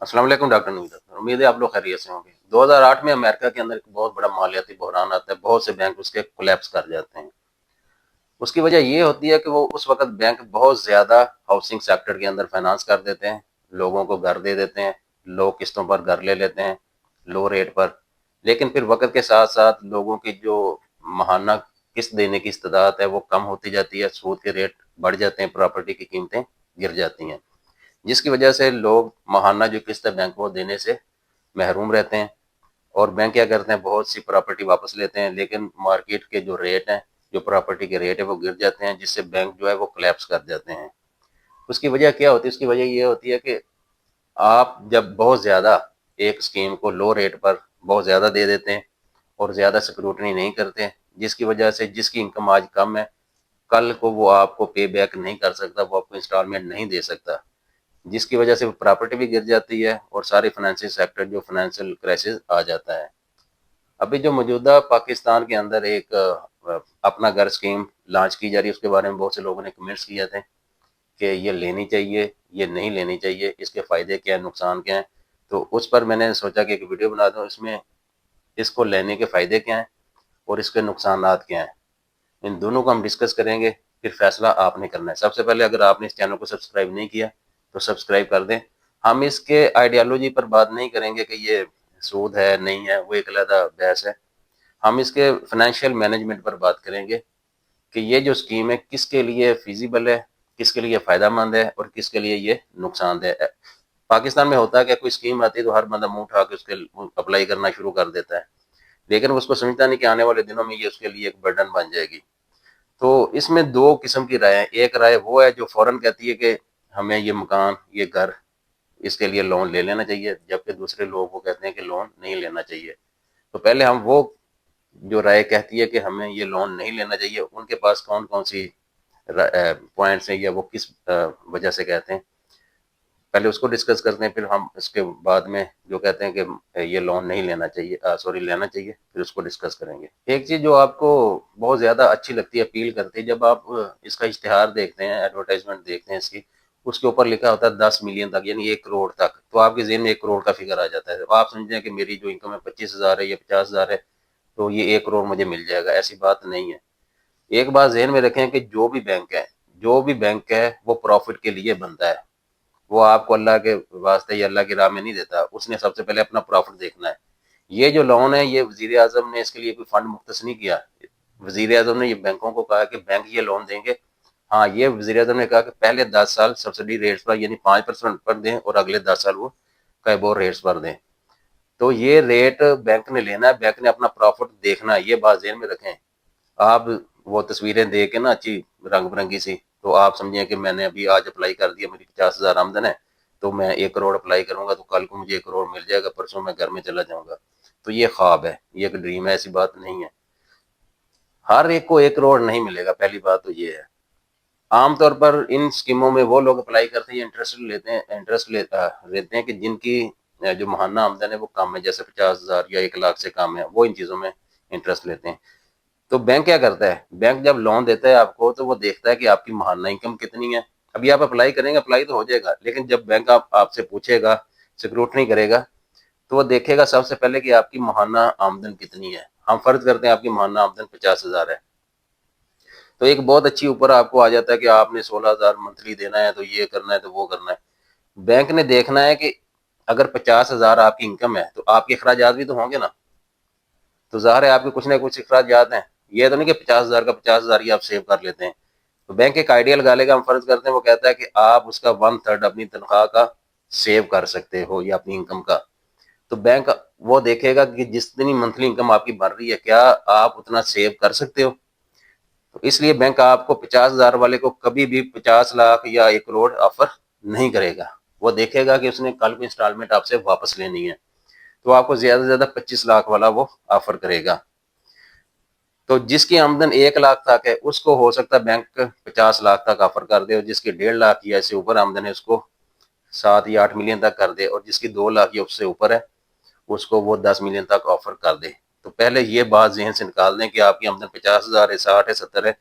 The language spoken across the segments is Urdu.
السلام علیکم ڈاکٹر نوید اختر، امید ہے آپ لوگ خیریت سے ہوں گے۔ 2008 میں امریکہ کے اندر ایک بہت بڑا مالیاتی بحران آتا ہے، بہت سے بینک اس کے کولیپس کر جاتے ہیں۔ اس کی وجہ یہ ہوتی ہے کہ وہ اس وقت بینک بہت زیادہ ہاؤسنگ سیکٹر کے اندر فائنانس کر دیتے ہیں، لوگوں کو گھر دے دیتے ہیں، لوگ قسطوں پر گھر لے لیتے ہیں لو ریٹ پر، لیکن پھر وقت کے ساتھ ساتھ لوگوں کی جو ماہانہ قسط دینے کی استطاعت ہے وہ کم ہوتی جاتی ہے، سود کے ریٹ بڑھ جاتے ہیں، پراپرٹی کی قیمتیں گر جاتی ہیں، جس کی وجہ سے لوگ ماہانہ جو قسط ہے بینک کو دینے سے محروم رہتے ہیں، اور بینک کیا کرتے ہیں بہت سی پراپرٹی واپس لیتے ہیں، لیکن مارکیٹ کے جو ریٹ ہیں، جو پراپرٹی کے ریٹ ہے وہ گر جاتے ہیں، جس سے بینک جو ہے وہ کلیپس کر جاتے ہیں۔ اس کی وجہ کیا ہوتی ہے؟ اس کی وجہ یہ ہوتی ہے کہ آپ جب بہت زیادہ ایک اسکیم کو لو ریٹ پر بہت زیادہ دے دیتے ہیں اور زیادہ سیکورٹی نہیں کرتے، جس کی وجہ سے جس کی انکم آج کم ہے کل کو وہ آپ کو پے بیک نہیں کر سکتا، وہ آپ کو انسٹالمنٹ نہیں دے سکتا، جس کی وجہ سے پراپرٹی بھی گر جاتی ہے اور سارے فائنینشیل سیکٹر جو فائنینشیل کرائسس آ جاتا ہے۔ ابھی جو موجودہ پاکستان کے اندر ایک اپنا گھر اسکیم لانچ کی جا رہی ہے، اس کے بارے میں بہت سے لوگوں نے کمنٹس کیے تھے کہ یہ لینی چاہیے، یہ نہیں لینی چاہیے، اس کے فائدے کیا ہیں، نقصان کیا ہیں۔ تو اس پر میں نے سوچا کہ ایک ویڈیو بنا دوں، اس میں اس کو لینے کے فائدے کیا ہیں اور اس کے نقصانات کیا ہیں، ان دونوں کو ہم ڈسکس کریں گے، پھر فیصلہ آپ نے کرنا ہے۔ سب سے پہلے اگر آپ نے اس چینل کو سبسکرائب نہیں کیا تو سبسکرائب کر دیں۔ ہم اس کے آئیڈیالوجی پر بات نہیں کریں گے کہ یہ سود ہے نہیں ہے، وہ ایک علیحدہ بحث ہے۔ ہم اس کے فائنینشیل مینجمنٹ پر بات کریں گے کہ یہ جو اسکیم ہے کس کے لیے فیزیبل ہے، کس کے لیے فائدہ مند ہے اور کس کے لیے یہ نقصان دہ ہے۔ پاکستان میں ہوتا ہے کہ کوئی اسکیم آتی ہے تو ہر بندہ منہ اٹھا کے اس کے اپلائی کرنا شروع کر دیتا ہے، لیکن اس کو سمجھتا نہیں کہ آنے والے دنوں میں یہ اس کے لیے ایک برڈن بن جائے گی۔ تو اس میں دو قسم کی رائے ہیں۔ ایک رائے وہ ہے جو فوراً کہتی ہے کہ ہمیں یہ مکان، یہ گھر، اس کے لیے لون لے لینا چاہیے، جبکہ دوسرے لوگ وہ کہتے ہیں کہ لون نہیں لینا چاہیے۔ تو پہلے ہم وہ جو رائے کہتی ہے کہ ہمیں یہ لون نہیں لینا چاہیے، ان کے پاس کون کون سی پوائنٹس ہیں یا وہ کس وجہ سے کہتے ہیں، پہلے اس کو ڈسکس کرتے ہیں، پھر ہم اس کے بعد میں جو کہتے ہیں کہ یہ لون نہیں لینا چاہیے، لینا چاہیے، پھر اس کو ڈسکس کریں گے۔ ایک چیز جو آپ کو بہت زیادہ اچھی لگتی ہے، اپیل کرتی ہے، جب آپ اس کا اشتہار دیکھتے ہیں، ایڈورٹائزمنٹ دیکھتے ہیں اس کی، اس کے اوپر لکھا ہوتا ہے 10 ملین تک، یعنی 1 کروڑ تک، تو آپ کے ذہن میں 1 کروڑ کا فگر آ جاتا ہے۔ تو آپ سمجھتے ہیں کہ میری جو انکم ہے 25,000 ہے یا 50,000 ہے تو یہ 1 کروڑ مجھے مل جائے گا، ایسی بات نہیں ہے۔ ایک بات ذہن میں رکھیں کہ جو بھی بینک ہے وہ پروفٹ کے لیے بنتا ہے، وہ آپ کو اللہ کے واسطے یا اللہ کی راہ میں نہیں دیتا، اس نے سب سے پہلے اپنا پروفٹ دیکھنا ہے۔ یہ جو لون ہے یہ وزیر اعظم نے اس کے لیے کوئی فنڈ مختص نہیں کیا، وزیر اعظم نے یہ بینکوں کو کہا کہ بینک یہ لون دیں گے، ہاں یہ وزیر اعظم نے کہا کہ پہلے 10 سال سبسڈی ریٹس پر یعنی 5% پر دیں اور اگلے 10 سال وہ کیبور ریٹس پر دیں۔ تو یہ ریٹ بینک نے لینا ہے، بینک نے اپنا پروفٹ دیکھنا ہے، یہ بات ذہن میں رکھیں۔ آپ وہ تصویریں دے کے نا اچھی رنگ برنگی سی، تو آپ سمجھیں کہ میں نے ابھی آج اپلائی کر دیا، میری 50,000 آمدن ہے تو میں 1 کروڑ اپلائی کروں گا تو کل کو مجھے 1 کروڑ مل جائے گا، پرسوں میں گھر میں چلا جاؤں گا، تو یہ خواب ہے، یہ ایک ڈریم ہے، ایسی بات نہیں ہے۔ ہر ایک کو 1 کروڑ نہیں ملے گا، پہلی بات تو یہ ہے۔ عام طور پر ان اسکیموں میں وہ لوگ اپلائی کرتے ہیں، انٹرسٹ لیتے ہیں کہ جن کی جو ماہانہ آمدن ہے وہ کم ہے، جیسے 50,000 یا 1 لاکھ سے کم ہے، وہ ان چیزوں میں انٹرسٹ لیتے ہیں۔ تو بینک کیا کرتا ہے؟ بینک جب لون دیتا ہے آپ کو تو وہ دیکھتا ہے کہ آپ کی ماہانہ انکم کتنی ہے۔ ابھی آپ اپلائی کریں گے، اپلائی تو ہو جائے گا، لیکن جب بینک آپ سے پوچھے گا، سیکروٹنی کرے گا، تو وہ دیکھے گا سب سے پہلے کہ آپ کی ماہانہ آمدن کتنی ہے۔ ہم فرض کرتے ہیں آپ کی ماہانہ آمدن 50,000 ہے، تو ایک بہت اچھی اوپر آپ کو آ جاتا ہے کہ آپ نے 16,000 منتھلی دینا ہے، تو یہ کرنا ہے تو وہ کرنا ہے۔ بینک نے دیکھنا ہے کہ اگر 50,000 آپ کی انکم ہے تو آپ کے اخراجات بھی تو ہوں گے نا، تو ظاہر ہے آپ کے کچھ نہ کچھ اخراجات ہیں، یہ تو نہیں کہ 50,000 کا 50,000 ہی آپ سیو کر لیتے ہیں۔ تو بینک ایک آئیڈیا لگا لے گا، ہم فرض کرتے ہیں وہ کہتا ہے کہ آپ اس کا 1/3 اپنی تنخواہ کا سیو کر سکتے ہو یا اپنی انکم کا، تو بینک وہ دیکھے گا کہ جتنی منتھلی انکم آپ کی بڑھ رہی ہے کیا آپ اتنا سیو کر سکتے ہو۔ تو اس لیے بینک آپ کو 50,000 والے کو کبھی بھی 50 لاکھ یا 1 کروڑ آفر نہیں کرے گا، وہ دیکھے گا کہ اس نے کل کو انسٹالمنٹ آپ سے واپس لینی ہے، تو آپ کو زیادہ سے زیادہ 25 لاکھ والا وہ آفر کرے گا۔ تو جس کی آمدن 1 لاکھ تک ہے اس کو ہو سکتا ہے بینک 50 لاکھ تک آفر کر دے، اور جس کی 1.5 لاکھ یا اس سے اوپر آمدن ہے اس کو 7 یا 8 ملین تک کر دے، اور جس کی 2 لاکھ یا اس سے اوپر ہے اس کو وہ 10 ملین تک آفر کر دے۔ تو پہلے یہ بات ذہن سے نکال دیں کہ آپ کی آمدن 50,000 ہے، 60 ہے، 70 ہے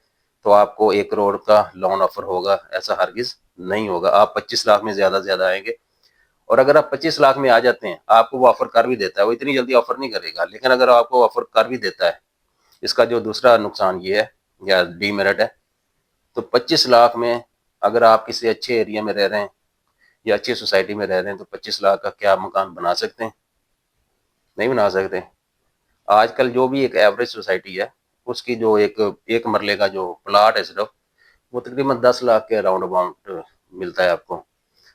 تو آپ کو 1 کروڑ کا لون آفر ہوگا، ایسا ہرگز نہیں ہوگا۔ آپ 25 لاکھ میں زیادہ سے زیادہ آئیں گے، اور اگر آپ 25 لاکھ میں آ جاتے ہیں، آپ کو وہ آفر کر بھی دیتا ہے، وہ اتنی جلدی آفر نہیں کرے گا، لیکن اگر آپ کو آفر کر بھی دیتا ہے، اس کا جو دوسرا نقصان یہ ہے یا ڈی میرٹ ہے، تو 25 لاکھ میں اگر آپ کسی اچھے ایریا میں رہ رہے ہیں یا اچھی سوسائٹی میں رہ رہے ہیں تو 25 لاکھ کا کیا مکان بنا سکتے ہیں؟ نہیں بنا سکتے۔ آج کل جو بھی ایک ایوریج سوسائٹی ہے، اس کی جو ایک مرلے کا جو پلاٹ ہے صرف، وہ تقریباً 10 لاکھ کے راؤنڈ اباؤٹ ملتا ہے آپ کو۔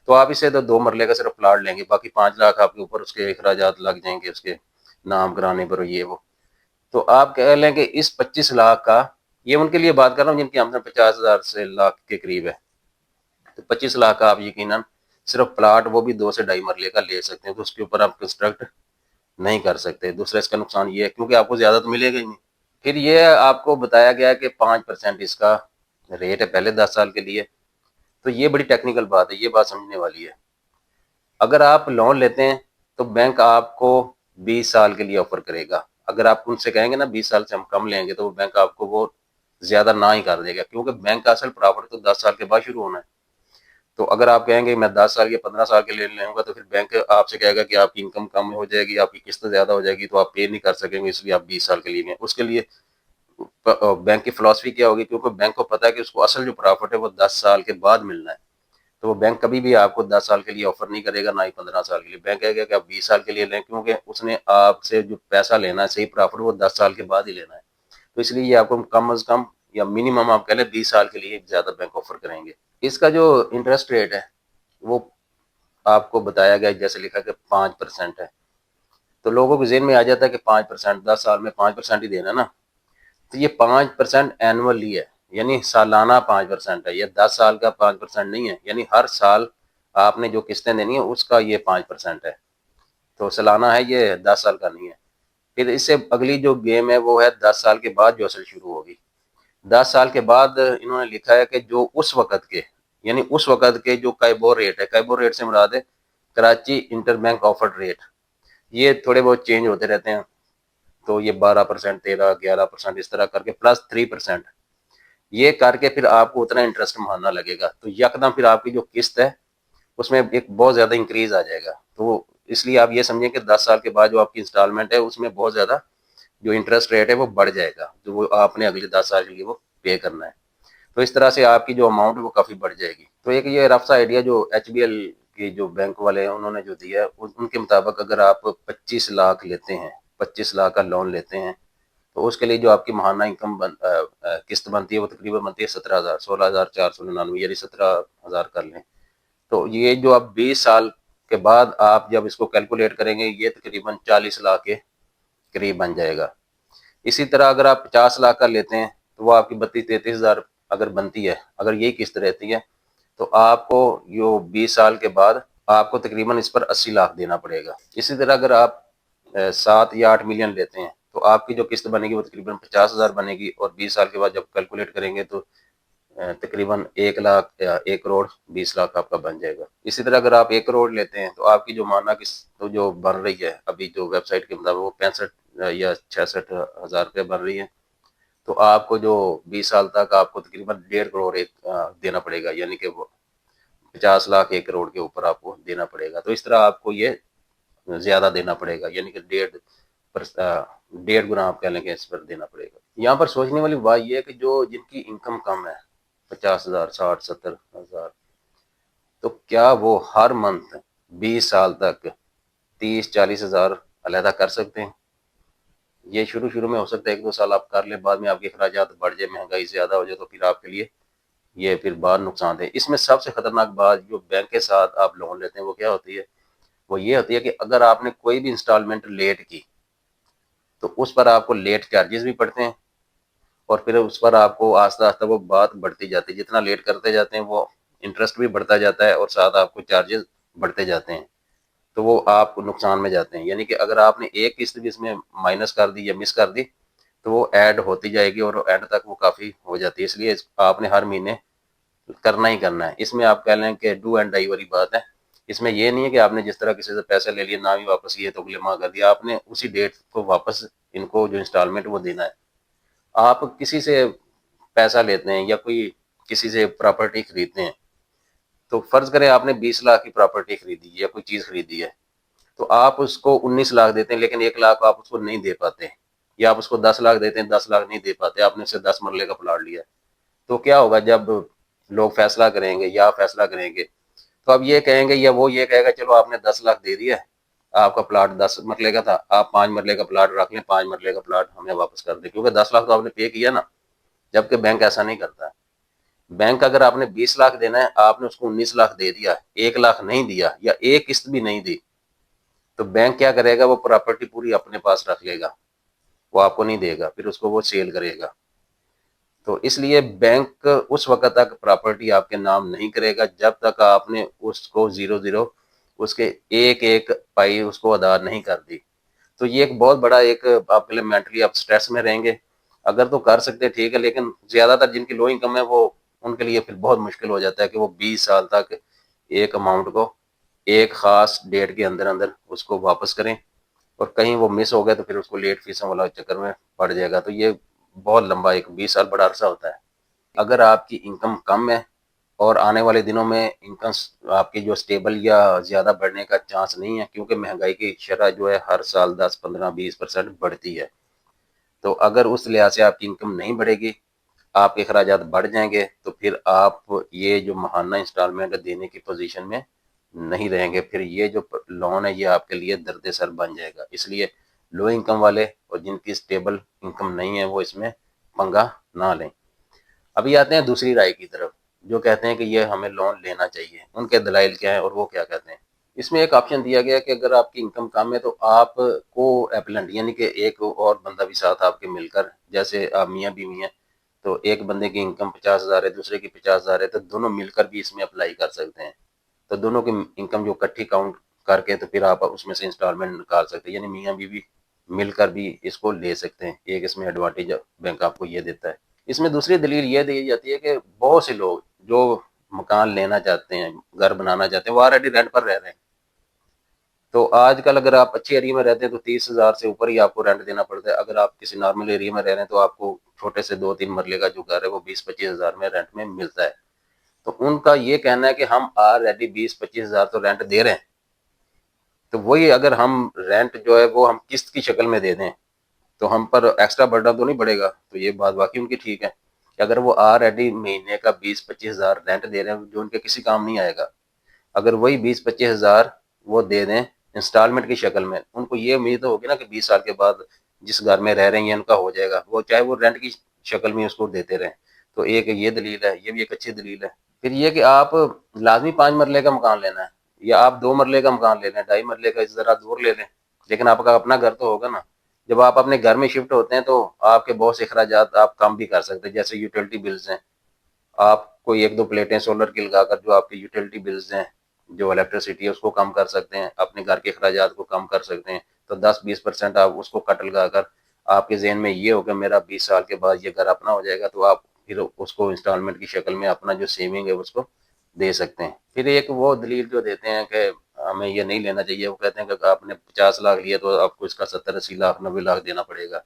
تو آپ اسے تو 2 مرلے کا صرف پلاٹ لیں گے، باقی 5 لاکھ آپ کے اوپر اس کے اخراجات لگ جائیں گے، اس کے نام کرانے پر یہ وہ۔ تو آپ کہہ لیں کہ اس 25 لاکھ کا، یہ ان کے لیے بات کر رہا ہوں جن کی آمدن 50,000 سے لاکھ کے قریب ہے، تو 25 لاکھ کا آپ یقیناً صرف پلاٹ وہ بھی 2 سے 2.5 مرلے کا لے سکتے ہیں، تو اس کے اوپر آپ کنسٹرکٹ نہیں کر سکتے۔ دوسرا اس کا نقصان یہ ہے کیونکہ آپ کو زیادہ تو ملے گا ہی نہیں۔ پھر یہ آپ کو بتایا گیا ہے کہ 5% اس کا ریٹ ہے پہلے 10 سال کے لیے، تو یہ بڑی ٹیکنیکل بات ہے، یہ بات سمجھنے والی ہے۔ اگر آپ لون لیتے ہیں تو بینک آپ کو 20 سال کے لیے آفر کرے گا۔ اگر آپ ان سے کہیں گے نا 20 سال سے ہم کم لیں گے، تو وہ بینک آپ کو وہ زیادہ نہ ہی کر دے گا، کیونکہ بینک کا اصل پرافٹ تو 10 سال کے بعد شروع ہونا ہے۔ تو اگر آپ کہیں گے میں 10 سال یا 15 سال کے لیے لوں گا، تو پھر بینک آپ سے کہے گا کہ آپ کی انکم کم ہو جائے گی، آپ کی قسط زیادہ ہو جائے گی، تو آپ پے نہیں کر سکیں گے، اس لیے آپ 20 سال کے لیے لیں۔ اس کے لیے بینک کی فلاسفی کیا ہوگی، کیونکہ بینک کو پتا ہے کہ اس کو اصل جو پرافٹ ہے وہ 10 سال کے بعد ملنا ہے، تو وہ بینک کبھی بھی آپ کو 10 سال کے لیے آفر نہیں کرے گا، نہ ہی 15 سال کے لیے۔ بینک کہے گا کہ آپ 20 سال کے لیے لیں، کیونکہ اس نے آپ سے جو پیسہ لینا ہے صحیح پرافٹ وہ 10 سال کے بعد ہی لینا ہے، تو اس لیے یہ آپ کو کم از کم یا منیمم آپ کہہ لیں 20 سال کے لیے زیادہ بینک آفر کریں گے۔ اس کا جو انٹرسٹ ریٹ ہے وہ آپ کو بتایا گیا جیسے لکھا کہ 5% ہے، تو لوگوں کے ذہن میں آ جاتا ہے کہ 5%، 10 سال میں 5% ہی دینا نا، تو یہ 5% اینولی ہے، یعنی سالانہ 5% ہے، یہ 10 سال کا 5% نہیں ہے، یعنی ہر سال آپ نے جو قسطیں دینی ہے اس کا یہ 5% ہے، تو سالانہ ہے، یہ 10 سال کا نہیں ہے۔ پھر اس سے اگلی جو گیم ہے وہ ہے 10 سال کے بعد جو اصل شروع ہوگی۔ 10 سال کے بعد انہوں نے لکھا ہے کہ جو اس وقت کے، یعنی اس وقت کے جو کائبور ریٹ ہے، کائبور ریٹ سے مراد ہے Karachi inter bank offered rate, یہ تھوڑے بہت چینج ہوتے رہتے ہیں، تو یہ 12%، 13، 11% اس طرح کر کے پلس 3%، یہ کر کے پھر آپ کو اتنا انٹرسٹ مہانہ لگے گا، تو یکدم پھر آپ کی جو قسط ہے اس میں ایک بہت زیادہ انکریز آ جائے گا۔ تو اس لیے آپ یہ سمجھیں کہ 10 سال کے بعد جو آپ کی انسٹالمنٹ ہے اس میں بہت زیادہ جو انٹرسٹ ریٹ ہے وہ بڑھ جائے گا، جو وہ آپ نے اگلے 10 سال کے لیے وہ پے کرنا ہے، تو اس طرح سے آپ کی جو اماؤنٹ ہے وہ کافی بڑھ جائے گی۔ تو ایک یہ رف سا آئیڈیا جو ایچ بی ایل کی جو بینک والے ہیں انہوں نے جو دیا ہے، ان کے مطابق اگر آپ 25 لاکھ لیتے ہیں، 25 لاکھ کا لون لیتے ہیں، تو اس کے لیے جو آپ کی ماہانہ انکم قسط بنتی ہے وہ تقریباً بنتی ہے 17,000، 16,499، یعنی 17,000 کر لیں۔ تو یہ جو آپ 20 سال کے بعد آپ جب اس کو کیلکولیٹ کریں گے، یہ تقریباً 40 لاکھ کے قریب بن جائے گا۔ اسی طرح اگر آپ 50 لاکھ کا لیتے ہیں تو وہ آپ کی 32-33 ہزار اگر بنتی ہے، اگر یہی قسط رہتی ہے، تو آپ کو جو 20 سال کے بعد آپ کو تقریباً اس پر 80 لاکھ دینا پڑے گا۔ اسی طرح اگر آپ 7 یا 8 ملین لیتے ہیں تو آپ کی جو قسط بنے گی وہ تقریباً 50 ہزار بنے گی، اور 20 سال کے بعد جب کیلکولیٹ کریں گے تو تقریباً 1 لاکھ یا 1 کروڑ 20 لاکھ آپ کا بن جائے گا۔ اسی طرح اگر آپ 1 کروڑ لیتے ہیں تو آپ کی جو ماہانہ قسط جو بن رہی ہے ابھی جو ویب سائٹ کے مطابق وہ 65 یا 66 ہزار روپے بن رہی ہے، تو آپ کو جو 20 سال تک آپ کو تقریباً 1.5 کروڑ دینا پڑے گا، یعنی کہ وہ 50 لاکھ 1 کروڑ کے اوپر آپ کو دینا پڑے گا، تو اس طرح آپ کو یہ زیادہ دینا پڑے گا، یعنی کہ 1.5 گنا آپ کہہ لیں کہ اس پر دینا پڑے گا۔ یہاں پر سوچنے والی بات یہ ہے کہ جو جن کی انکم کم ہے 50,000، 60، 70 ہزار، تو کیا وہ ہر منتھ 20 سال تک 30-40 ہزار علیحدہ کر سکتے ہیں؟ یہ شروع میں ہو سکتا ہے 1-2 سال آپ کر لیں، بعد میں آپ کے اخراجات بڑھ جائے، مہنگائی زیادہ ہو جائے، تو پھر آپ کے لیے یہ پھر بعد نقصان دہ۔ اس میں سب سے خطرناک بات جو بینک کے ساتھ آپ لون لیتے ہیں وہ کیا ہوتی ہے، وہ یہ ہوتی ہے کہ اگر آپ نے کوئی بھی انسٹالمنٹ لیٹ کی تو اس پر آپ کو لیٹ چارجز بھی پڑتے ہیں، اور پھر اس پر آپ کو آہستہ آہستہ وہ بات بڑھتی جاتی ہے، جتنا لیٹ کرتے جاتے ہیں وہ انٹرسٹ بھی بڑھتا جاتا ہے اور ساتھ آپ کو چارجز بڑھتے جاتے ہیں، تو وہ آپ نقصان میں جاتے ہیں۔ یعنی کہ اگر آپ نے ایک قسط بھی اس میں مائنس کر دی یا مس کر دی تو وہ ایڈ ہوتی جائے گی، اور اینڈ تک وہ کافی ہو جاتی ہے، اس لیے آپ نے ہر مہینے کرنا ہی کرنا ہے۔ اس میں آپ کہہ لیں کہ ڈو اینڈ ڈائی والی بات ہے، اس میں یہ نہیں ہے کہ آپ نے جس طرح کسی سے پیسے لے لیے نہ بھی واپس کیے تو اگلے ماہ کر دیا، آپ نے اسی ڈیٹ کو واپس ان کو جو انسٹالمنٹ وہ دینا ہے۔ آپ کسی سے پیسہ لیتے ہیں یا کوئی کسی سے پراپرٹی خریدتے ہیں تو فرض کریں آپ نے 20 لاکھ کی پراپرٹی خریدی ہے یا کوئی چیز خریدی ہے، تو آپ اس کو 19 لاکھ دیتے ہیں، لیکن 1 لاکھ آپ اس کو نہیں دے پاتے، یا آپ اس کو 10 لاکھ دیتے ہیں، 10 لاکھ نہیں دے پاتے، آپ نے اسے 10 مرلے کا پلاٹ لیا، تو کیا ہوگا جب لوگ فیصلہ کریں گے یا فیصلہ کریں گے، تو اب یہ کہیں گے یا وہ یہ کہے گا چلو آپ نے 10 لاکھ دے دیا، آپ کا پلاٹ 10 مرلے کا تھا، آپ 5 مرلے کا پلاٹ رکھ لیں، 5 مرلے کا پلاٹ ہمیں واپس کر دیں، کیونکہ 10 لاکھ تو آپ نے پے کیا نا، جبکہ بینک ایسا نہیں کرتا۔ بینک اگر آپ نے 20 لاکھ دینا ہے، آپ نے اس کو 19 لاکھ دے دیا، 1 لاکھ نہیں دیا یا ایک قسط بھی نہیں دی، تو بینک کیا کرے گا، وہ پراپرٹی پوری اپنے پاس رکھ لے گا، وہ آپ کو نہیں دے گا، پھر اس کو وہ سیل کرے گا۔ تو اس لیے بینک اس وقت تک پراپرٹی آپ کے نام نہیں کرے گا جب تک آپ نے اس کو 0 0 اس کے ایک ایک پائی اس کو ادا نہیں کر دی۔ تو یہ ایک بہت بڑا ایک آپ کے لیے مینٹلی آپ سٹریس میں رہیں گے، اگر تو کر سکتے ٹھیک ہے، لیکن زیادہ تر جن کی لو انکم ہے وہ ان کے لیے پھر بہت مشکل ہو جاتا ہے کہ وہ 20 سال تک ایک اماؤنٹ کو ایک خاص ڈیٹ کے اندر اندر اس کو واپس کریں، اور کہیں وہ مس ہو گئے تو پھر اس کو لیٹ فیسوں والا چکر میں پڑ جائے گا، تو یہ بہت لمبا ایک 20 سال بڑا عرصہ ہوتا ہے۔ اگر آپ کی انکم کم ہے اور آنے والے دنوں میں انکم آپ کی جو سٹیبل یا زیادہ بڑھنے کا چانس نہیں ہے، کیونکہ مہنگائی کی شرح جو ہے ہر سال 10 15 20% بڑھتی ہے، تو اگر اس لحاظ سے آپ کی انکم نہیں بڑھے گی، آپ کے اخراجات بڑھ جائیں گے، تو پھر آپ یہ جو ماہانہ انسٹالمنٹ دینے کی پوزیشن میں نہیں رہیں گے، پھر یہ جو لون ہے یہ آپ کے لیے درد سر بن جائے گا۔ اس لیے لو انکم والے اور جن کی سٹیبل انکم نہیں ہے وہ اس میں پنگا نہ لیں۔ ابھی آتے ہیں دوسری رائے کی طرف، جو کہتے ہیں کہ یہ ہمیں لون لینا چاہیے، ان کے دلائل کیا ہیں اور وہ کیا کہتے ہیں۔ اس میں ایک آپشن دیا گیا کہ اگر آپ کی انکم کم ہے تو آپ کو ایپلنٹ یعنی کہ ایک اور بندہ بھی ساتھ آپ کے مل کر، جیسے آپ میاں بیوی ہیں تو ایک بندے کی انکم 50,000 ہے، دوسرے کی 50,000 ہے، تو دونوں مل کر بھی اس میں اپلائی کر سکتے ہیں، تو دونوں کی انکم جو اکٹھی کاؤنٹ کر کے تو پھر آپ اس میں سے انسٹالمنٹ نکال سکتے ہیں، یعنی میاں بیوی مل کر بھی اس کو لے سکتے ہیں، ایک اس میں ایڈوانٹیج بینک آپ کو یہ دیتا ہے۔ اس میں دوسری دلیل یہ دی جاتی ہے کہ بہت سے لوگ جو مکان لینا چاہتے ہیں، گھر بنانا چاہتے ہیں، وہ آلریڈی رینٹ پر رہ رہے ہیں، تو آج کل اگر آپ اچھے ایریا میں رہتے ہیں تو 30,000 سے اوپر ہی آپ کو رینٹ دینا پڑتا ہے، اگر آپ کسی نارمل ایریا میں رہ رہے ہیں تو آپ کو چھوٹے سے 2 3 مرلے کا جو گھر ہے وہ 20 25 ہزار میں رینٹ میں ملتا ہے، تو ان کا یہ کہنا ہے کہ ہم آلریڈی 20 25 ہزار تو رینٹ دے رہے ہیں، تو وہی اگر ہم رینٹ جو ہے وہ ہم قسط کی شکل میں دے دیں تو ہم پر ایکسٹرا برڈن تو نہیں پڑے گا، تو یہ بات واقعی ان کی ٹھیک ہے کہ اگر وہ آلریڈی مہینے کا 20 25 ہزار رینٹ دے رہے ہیں جو ان کے کسی کام نہیں آئے گا، اگر وہی 20 25 ہزار وہ دے دیں انسٹالمنٹ کی شکل میں، ان کو یہ امید ہوگی نا کہ 20 سال کے بعد جس گھر میں رہ رہے ہیں ان کا ہو جائے گا، وہ چاہے وہ رینٹ کی شکل میں اس کو دیتے رہیں، تو ایک یہ دلیل ہے، یہ بھی ایک اچھی دلیل ہے۔ پھر یہ کہ آپ لازمی 5 مرلے کا مکان لینا ہے یا آپ 2 مرلے کا مکان لے لیں، 2.5 مرلے کا ذرا دور لے لیں، لیکن آپ کا اپنا گھر تو ہوگا نا۔ جب آپ اپنے گھر میں شفٹ ہوتے ہیں تو آپ کے بہت سے اخراجات آپ کم بھی کر سکتے ہیں، جیسے یوٹیلٹی بلز ہیں، آپ کوئی 1 2 پلیٹیں سولر کی لگا کر جو آپ کے یوٹیلٹی بلز ہیں، جو الیکٹریسٹی ہے اس کو کم کر سکتے ہیں، اپنے گھر کے اخراجات کو کم کر سکتے ہیں، تو 10 20% آپ اس کو کٹ لگا کر آپ کے ذہن میں یہ ہو کہ میرا 20 سال کے بعد یہ گھر اپنا ہو جائے گا، تو آپ پھر اس کو انسٹالمنٹ کی شکل میں اپنا جو سیونگ ہے اس کو دے سکتے ہیں۔ پھر ایک وہ دلیل جو دیتے ہیں کہ ہمیں یہ نہیں لینا چاہیے، وہ کہتے ہیں کہ آپ نے 50 لاکھ لیے تو آپ کو اس کا 70 80 لاکھ 90 لاکھ دینا پڑے گا،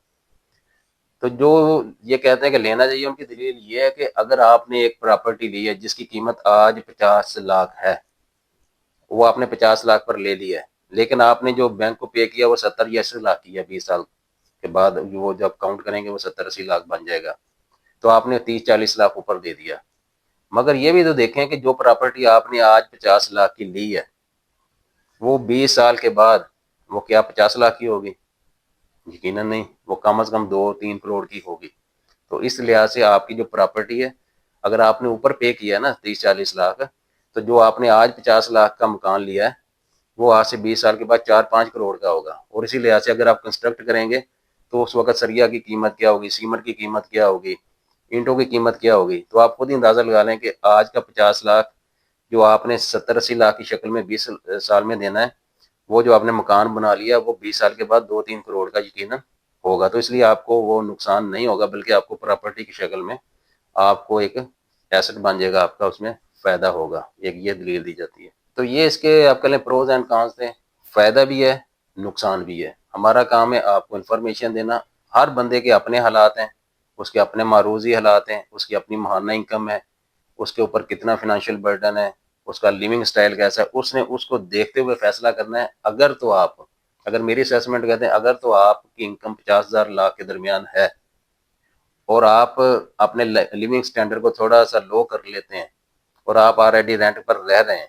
تو جو یہ کہتے ہیں کہ لینا چاہیے ان کی دلیل یہ ہے کہ اگر آپ نے ایک پراپرٹی لی ہے جس کی قیمت آج 50 لاکھ ہے، وہ آپ نے 50 لاکھ پر لے لی ہے، لیکن آپ نے جو بینک کو پے کیا وہ 70 یا 80 لاکھ کی ہے، 20 سال کے بعد وہ جب کاؤنٹ کریں گے وہ 70 80 لاکھ بن جائے گا، تو آپ نے 30 40 لاکھ اوپر دے دیا۔ مگر یہ بھی تو دیکھیں کہ جو پراپرٹی آپ نے آج 50 لاکھ کی لی ہے وہ 20 سال کے بعد وہ کیا 50 لاکھ کی ہوگی؟ یقیناً نہیں، وہ کم از کم 2 3 کروڑ کی ہوگی۔ تو اس لحاظ سے آپ کی جو پراپرٹی ہے اگر آپ نے اوپر پے کیا ہے نا 30 40 لاکھ، تو جو آپ نے آج 50 لاکھ کا مکان لیا ہے وہ آج سے 20 سال کے بعد 4 5 کروڑ کا ہوگا، اور اسی لحاظ سے اگر آپ کنسٹرکٹ کریں گے تو اس وقت سریا کی قیمت کیا ہوگی، سیمنٹ کی قیمت کیا ہوگی، اینٹوں کی قیمت کیا ہوگی، تو آپ خود ہی اندازہ لگا لیں کہ آج کا 50 لاکھ جو آپ نے 70 80 لاکھ کی شکل میں 20 سال میں دینا ہے، وہ جو آپ نے مکان بنا لیا وہ 20 سال کے بعد 2 3 کروڑ کا یقیناً ہوگا، تو اس لیے آپ کو وہ نقصان نہیں ہوگا، بلکہ آپ کو پراپرٹی کی شکل میں آپ کو ایک ایسٹ بن جائے گا، آپ کا اس میں فائدہ ہوگا، ایک یہ دلیل دی جاتی ہے۔ تو یہ اس کے آپ کہہ لیں پروز اینڈ کانس تھے، فائدہ بھی ہے نقصان بھی ہے، ہمارا کام ہے آپ کو انفارمیشن دینا، ہر بندے کے اپنے حالات ہیں، اس کے اپنے معروضی حالات ہیں، اس کی اپنی ماہانہ انکم ہے، اس کے اوپر کتنا فنانشیل برڈن ہے، اس کا لیونگ سٹائل کیسا ہے، اس نے اس کو دیکھتے ہوئے فیصلہ کرنا ہے۔ اگر میری اسیسمنٹ کہتے ہیں اگر تو آپ کی انکم 50,000 لاکھ کے درمیان ہے اور آپ اپنے لیونگ سٹینڈرڈ کو تھوڑا سا لو کر لیتے ہیں اور آپ آلریڈی رینٹ پر رہ رہے ہیں،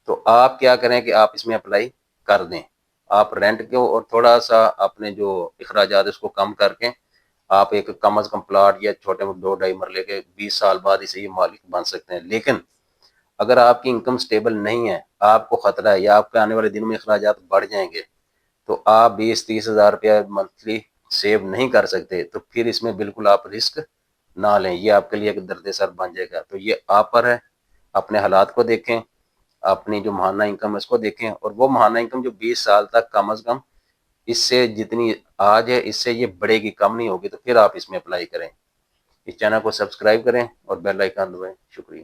تو آپ کیا کریں کہ آپ اس میں اپلائی کر دیں۔ آپ رینٹ کو اور تھوڑا سا اپنے جو اخراجات اس کو کم کر کے آپ ایک کم از کم پلاٹ یا چھوٹے 2-2.5 مرلے کے 20 سال بعد اسے یہ مالک بن سکتے ہیں۔ لیکن اگر آپ کی انکم سٹیبل نہیں ہے، آپ کو خطرہ ہے یا آپ کے آنے والے دنوں میں اخراجات بڑھ جائیں گے، تو آپ 20-30 ہزار روپیہ منتھلی سیو نہیں کر سکتے، تو پھر اس میں بالکل آپ رسک نہ لیں، یہ آپ کے لیے ایک درد سر بن جائے گا۔ تو یہ آپ پر ہے، اپنے حالات کو دیکھیں، اپنی جو ماہانہ انکم ہے اس کو دیکھیں، اور وہ ماہانہ انکم جو 20 سال تک کم از کم اس سے جتنی آج ہے اس سے یہ بڑھے گی، کم نہیں ہوگی، تو پھر آپ اس میں اپلائی کریں۔ اس چینل کو سبسکرائب کریں اور بیل آئیکن دبائیں۔ شکریہ۔